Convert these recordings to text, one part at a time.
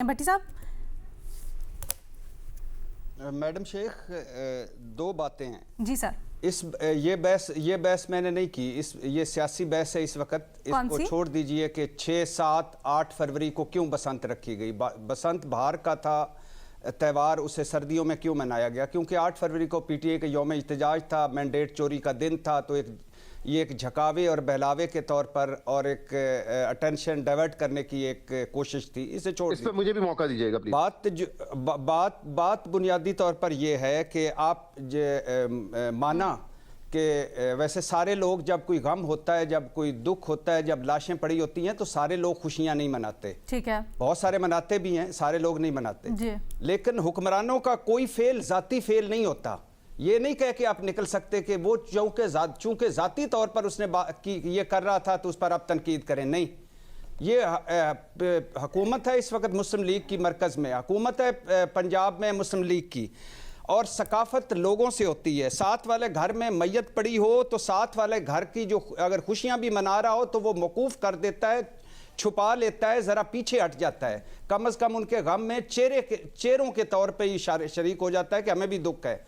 भट्टी साहब। मैडम शेख, दो बातें हैं जी सर। ये बहस मैंने नहीं की। ये सियासी बहस है इस वक्त। इसको छोड़ दीजिए कि 6, 7, 8 फरवरी को क्यों बसंत रखी गई। बसंत बाहर का था त्यौहार, उसे सर्दियों में क्यों मनाया गया? क्योंकि 8 फरवरी को पीटीआई के यौम इhtजाज था, मैंडेट चोरी का दिन था। तो ये एक झकावे और बहलावे के तौर पर और एक अटेंशन डाइवर्ट करने की एक कोशिश थी। इसे छोड़ इस पर मुझे भी मौका दीजिएगा प्लीज। बात बुनियादी तौर पर यह है कि आप माना कि वैसे सारे लोग, जब कोई गम होता है, जब कोई दुख होता है, जब लाशें पड़ी होती हैं, तो सारे लोग खुशियां नहीं मनाते। ठीक है, बहुत सारे मनाते भी हैं, सारे लोग नहीं मनाते जी। लेकिन हुक्मरानों का कोई फेल जाती फेल नहीं होता। ये नहीं कह के आप निकल सकते कि वो चूंकि जाती तौर पर उसने ये कर रहा था तो उस पर आप तनकीद करें। नहीं, ये हुकूमत है इस वक्त मुस्लिम लीग की, मरकज़ में हुकूमत है पंजाब में मुस्लिम लीग की, और सकाफत लोगों से होती है। साथ वाले घर में मैयत पड़ी हो तो साथ वाले घर की जो अगर खुशियां भी मना रहा हो तो वो मौकूफ़ कर देता है, छुपा लेता है, ज़रा पीछे हट जाता है। कम अज़ कम उनके गम में चेहरों के तौर पे ही शरीक हो जाता है कि हमें भी दुख है।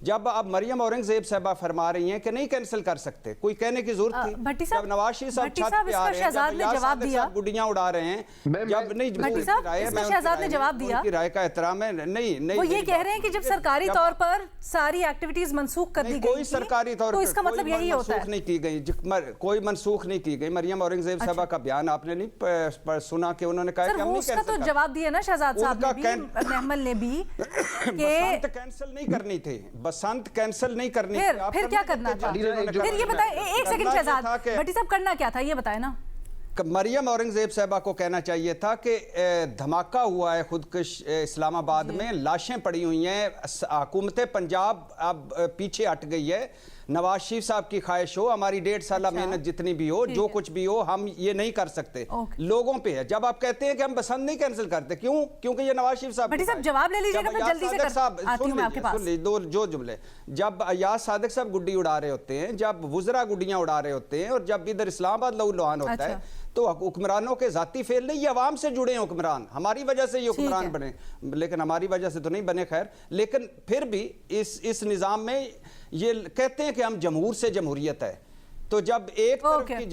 जब अब मरियम औरंगजेब साहबा फरमा रही हैं कि नहीं कैंसिल कर सकते, कोई कहने की जरूरत थी? भट्टी साहब, जब नवाज शरीफ साहब छत पे आ रहे हैं, शहजाद ने जवाब दिया, गुड्डियां उड़ा रहे हैं, जब नहीं भट्टी साहब, शहजाद ने जवाब दिया, उनकी राय का एहतराम है। नहीं, वो ये कह रहे हैं कि जब सरकारी तौर पर सारी एक्टिविटीज मनसूख कर दी गई, कोई सरकारी तौर पर इसका मतलब यही होता है नहीं की गई, कोई मनसूख नहीं की गई। मरियम औरंगजेब साहबा का बयान आपने नहीं सुना कि उन्होंने कहा कि हम नहीं कैंसिल, तो जवाब दिया ना शहजाद साहब ने भी, महमल ने भी, बसंत कैंसिल नहीं करनी थी, बसंत कैंसिल नहीं करनी। फिर क्या करना था? फिर ये बताएं, एक सेकंड शहजाद भट्टी साहब, करना क्या था ये बताएं ना। मरियम औरंगजेब साहबा को कहना चाहिए था कि धमाका हुआ है खुदकुश इस्लामाबाद में, लाशें पड़ी हुई हैं, हुकूमत पंजाब अब पीछे हट गई है। नवाज शरीफ साहब की ख्वाहिश हो, हमारी 1.5 साल मेहनत जितनी भी हो, जो कुछ भी हो, हम ये नहीं कर सकते। लोगों पे है। जब आप कहते हैं कि हम बसंत नहीं कैंसिल करते, क्यों? क्योंकि ये नवाज शरीफ साहब जवाब ले लीजिएगा, फिर जल्दी से आती हूं मैं आपके पास। दो जो जुमले, जब अयाज सादिक साहब गुड्डी उड़ा रहे होते हैं, जब वुज़रा गुड्डियां उड़ा रहे होते हैं, और जब इधर इस्लामाबाद लहू लुहान होता है, तो हुक्मरानों के जाती फेल नहीं, ये अवाम से जुड़े हुक्मरान, हमारी वजह से ये हुक्मरान बने, लेकिन हमारी वजह से तो नहीं बने। खैर, लेकिन फिर भी इस निज़ाम में ये कहते हैं कि हम जमहूर से जमहूरियत है, तो जब एक तरफ की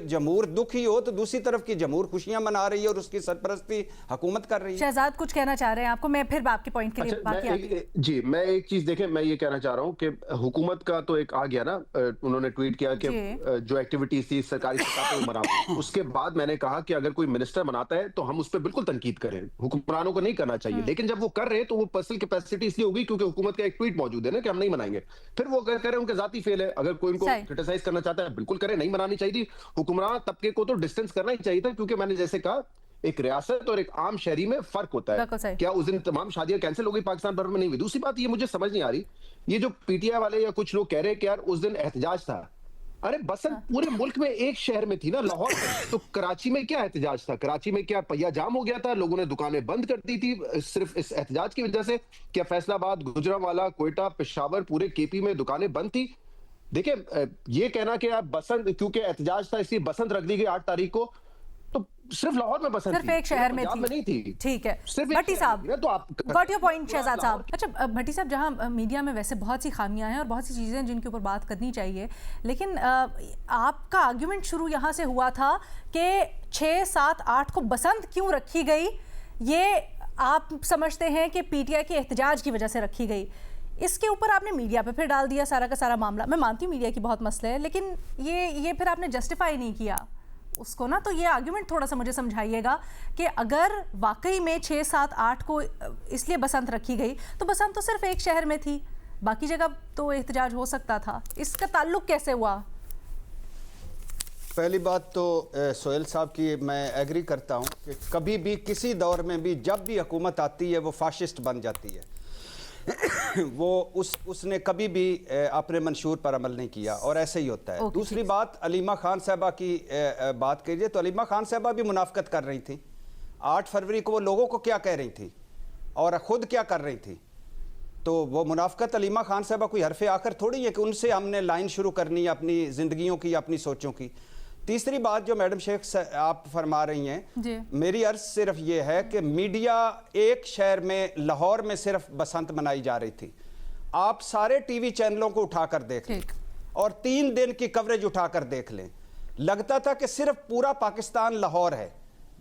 जमहूर दुखी हो तो दूसरी तरफ की जमहूर खुशियां मना रही है और उसकी सरपरस्ती हुकूमत कर रही है। शहजाद कुछ कहना चाह रहे हैं आपको, मैं फिर आपके पॉइंट के लिए जी, मैं एक चीज देखें, मैं ये कहना चाह रहा हूं कि हुकूमत का तो एक आ गया ना, उन्होंने ट्वीट किया कि जो एक्टिविटीज थी सरकारी सतह पे मना, उसके बाद मैंने कहा कि अगर कोई मिनिस्टर मनाता है तो हम उस पर बिल्कुल तनकीद करें, हुक्मरानों को नहीं करना चाहिए। लेकिन जब वो कर रहे हैं तो वो पर्सनल कैपेसिटी इसलिए होगी क्योंकि हुकूमत का एक ट्वीट मौजूद है ना कि हम नहीं मनाएंगे। फिर वो अगर कह रहे हैं उनके जाती फेल है, अगर कोई उनको क्रिटिसाइज करना चाहता है बिल्कुल करें, नहीं मनानी चाहिए। हुक्मरान तबके को तो डिस्टेंस करना ही चाहिए था, क्योंकि मैंने जैसे कहा एक रियासत और एक आम शहरी में फर्क होता है। क्या उस दिन तमाम शादियां कैंसिल हो गई पाकिस्तान भर में? नहीं हुई। दूसरी बात ये मुझे समझ नहीं आ रही, ये जो पीटीआई वाले या कुछ लोग कह रहे हैं कि यार उस दिन एहतजाज था, अरे बसंत पूरे मुल्क में एक शहर में थी ना, लाहौर में। तो कराची में क्या एहतजाज था? कराची में क्या पहिया जाम हो गया था, लोगों ने दुकानें बंद कर दी थी सिर्फ इस एहतजाज की वजह से? क्या फैसलाबाद, गुजरांवाला, कोयटा, पेशावर, पूरे केपी में दुकानें बंद थी? देखिए, ये कहना कि आप बसंत, क्योंकि एहतजाज था इसलिए बसंत रख दी गई 8 तारीख को, तो सिर्फ लाहौर में बसंत सिर्फ एक शहर में नहीं थी। ठीक है भट्टी साहब, तो आप गॉट योर पॉइंट शहजाद साहब। अच्छा भट्टी साहब, जहां मीडिया में वैसे बहुत सी खामियां हैं और बहुत सी चीज़ें हैं जिनके ऊपर बात करनी चाहिए, लेकिन आपका आर्ग्यूमेंट शुरू यहाँ से हुआ था कि 6, 7, 8 को बसंत क्यों रखी गई, ये आप समझते हैं कि पीटीआई के एहतजाज की वजह से रखी गई। इसके ऊपर आपने मीडिया पे फिर डाल दिया सारा का सारा मामला। मैं मानती हूँ मीडिया की बहुत मसले है, लेकिन ये फिर आपने जस्टिफाई नहीं किया उसको ना, तो ये आर्गुमेंट थोड़ा सा मुझे समझाइएगा कि अगर वाकई में 6, 7, 8 को इसलिए बसंत रखी गई तो बसंत तो सिर्फ एक शहर में थी, बाकी जगह तो एहतजाज हो सकता था, इसका ताल्लुक कैसे हुआ? पहली बात तो सोहेल साहब की मैं एग्री करता हूँ कि कभी भी किसी दौर में भी जब भी हुकूमत आती है वो फाशिस्ट बन जाती है। वो उसने कभी भी अपने मंशूर पर अमल नहीं किया, और ऐसे ही होता है। दूसरी बात, अलीमा खान साहबा की बात कीजिए तो अलीमा खान साहबा भी मुनाफकत कर रही थी। 8 फरवरी को वो लोगों को क्या कह रही थी और खुद क्या कर रही थी, तो वो मुनाफकत अलीमा खान साहबा कोई हरफ आखिर थोड़ी है कि उनसे हमने लाइन शुरू करनी है अपनी ज़िंदगियों की, अपनी सोचों की। तीसरी बात जो मैडम शेख आप फरमा रही हैं जी। मेरी अर्ज सिर्फ ये है कि मीडिया एक शहर में लाहौर में सिर्फ बसंत मनाई जा रही थी, आप सारे टीवी चैनलों को उठाकर देख लें और 3 दिन की कवरेज उठाकर देख लें, लगता था कि सिर्फ पूरा पाकिस्तान लाहौर है,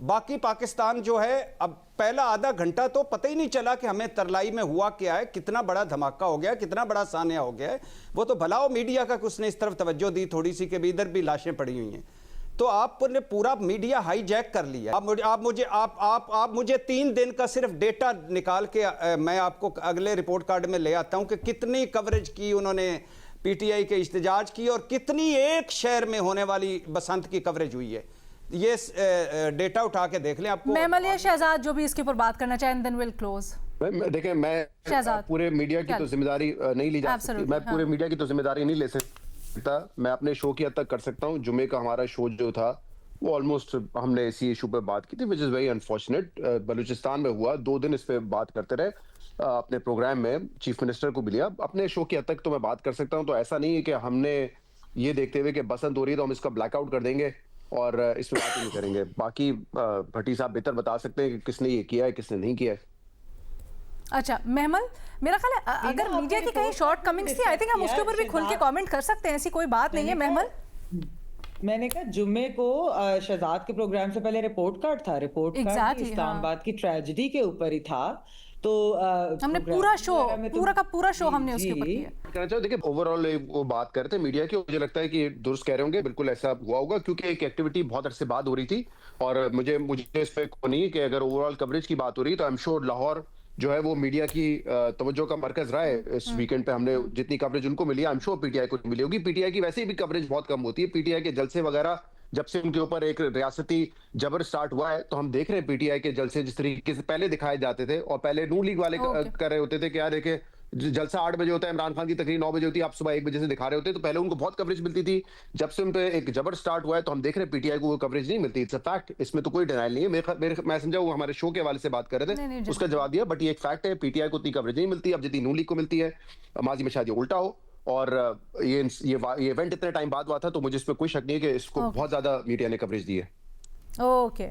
बाकी पाकिस्तान जो है अब पहला आधा घंटा तो पता ही नहीं चला कि हमें तरलाई में हुआ क्या है, कितना बड़ा धमाका हो गया, कितना बड़ा सान्या हो गया है। वो तो भलाओ मीडिया का उसने इस तरफ तवज्जो दी थोड़ी सी कि इधर भी लाशें पड़ी हुई हैं, तो आपने पूरा मीडिया हाईजैक कर लिया। आप मुझे 3 दिन का सिर्फ डेटा निकाल के मैं आपको अगले रिपोर्ट कार्ड में ले आता हूं कि कितनी कवरेज की उन्होंने पीटीआई के इhtजाज की और कितनी एक शहर में होने वाली बसंत की कवरेज हुई है। ये डेटा उठा के देख लें आपको। मेमल या शहजाद जो भी इसके ऊपर बात करना चाहें, देन विल क्लोज। देखें, मैं पूरे मीडिया की तो जिम्मेदारी नहीं ली जा सकती, मैं पूरे मीडिया की तो जिम्मेदारी नहीं ले सकता, मैं अपने शो की हद तक कर सकता हूँ। जुमे का हमारा शो जो था वो ऑलमोस्ट हमने इसी इशू पे बात की थी, which is very unfortunate. Balochistan में हुआ, 2 दिन इस पे बात करते रहे, अपने प्रोग्राम में चीफ मिनिस्टर को भी लिया। अपने शो की हद तक तो मैं बात कर सकता हूँ, तो ऐसा नहीं है कि हमने ये देखते हुए कि बसंत हो रही है तो हम इसका ब्लैकआउट कर देंगे और इस पे बात नहीं करेंगे। बाकी भट्टी साहब बेहतर बता सकते हैं कि किसने ये किया है, किसने नहीं किया है। अच्छा मेहमल, मेरा ख्याल है अगर मीडिया की कहीं शॉर्ट कमिंग्स थी, आई थिंक हम उसके ऊपर भी खुल के कमेंट कर सकते हैं, ऐसी कोई बात नहीं है। मेहमल, मैंने कहा जुम्मे को शहजाद के प्रोग्राम से पहले रिपोर्ट कार्ड था, रिपोर्ट कार्ड इस्लामाबाद की ट्रेजेडी के ऊपर ही था, तो हमने पूरा शो पूरा शो हमने उसके ऊपर किया। देखिए ओवरऑल वो बात करते हैं मीडिया की, मुझे लगता है कि दुरुस्त कह रहे होंगे, बिल्कुल ऐसा हुआ होगा क्योंकि एक एक्टिविटी बहुत अरसे बाद हो रही थी और मुझे इस पे नहीं कि अगर ओवरऑल कवरेज की बात हो रही तो आई एम श्योर लाहौर जो है वो मीडिया की तवज्जो का मरकज रहा है। इस वीकेंड पे हमने जितनी कवरेज उनको मिली, आई एम श्योर पीटीआई को मिली होगी। पीटीआई की वैसे भी कवरेज बहुत कम होती है, पीटीआई के जलसे वगैरह जब से उनके ऊपर एक रियासती जबर स्टार्ट हुआ है तो हम देख रहे हैं पीटीआई के जलसे जिस तरीके से पहले दिखाए जाते थे और पहले नून लीग वाले कर रहे होते थे कि यार देखे जलसा 8 बजे होता है, इमरान खान की तकरीर 9 बजे होती है, आप सुबह 1 बजे से दिखा रहे होते, तो पहले उनको बहुत कवरेज मिलती थी। जब से उन पे एक जबर स्टार्ट हुआ है तो हम देख रहे हैं पीटीआई को वो कवरेज नहीं मिलती। इट्स अ फैक्ट, इसमें तो कोई डिनाइल नहीं है। मैं समझा वो हमारे शो के हवाले से बात कर रहे थे, उसका जवाब दिया, बट ये एक फैक्ट है, पीटीआई को उतनी कवरेज नहीं मिलती अब जितनी नून लीग को मिलती है। माजी में शायद ये उल्टा हो और ये इवेंट इतने टाइम बाद हुआ था, तो मुझे इस पर कोई शक नहीं है कि इसको बहुत ज्यादा मीडिया ने कवरेज दी है। ओके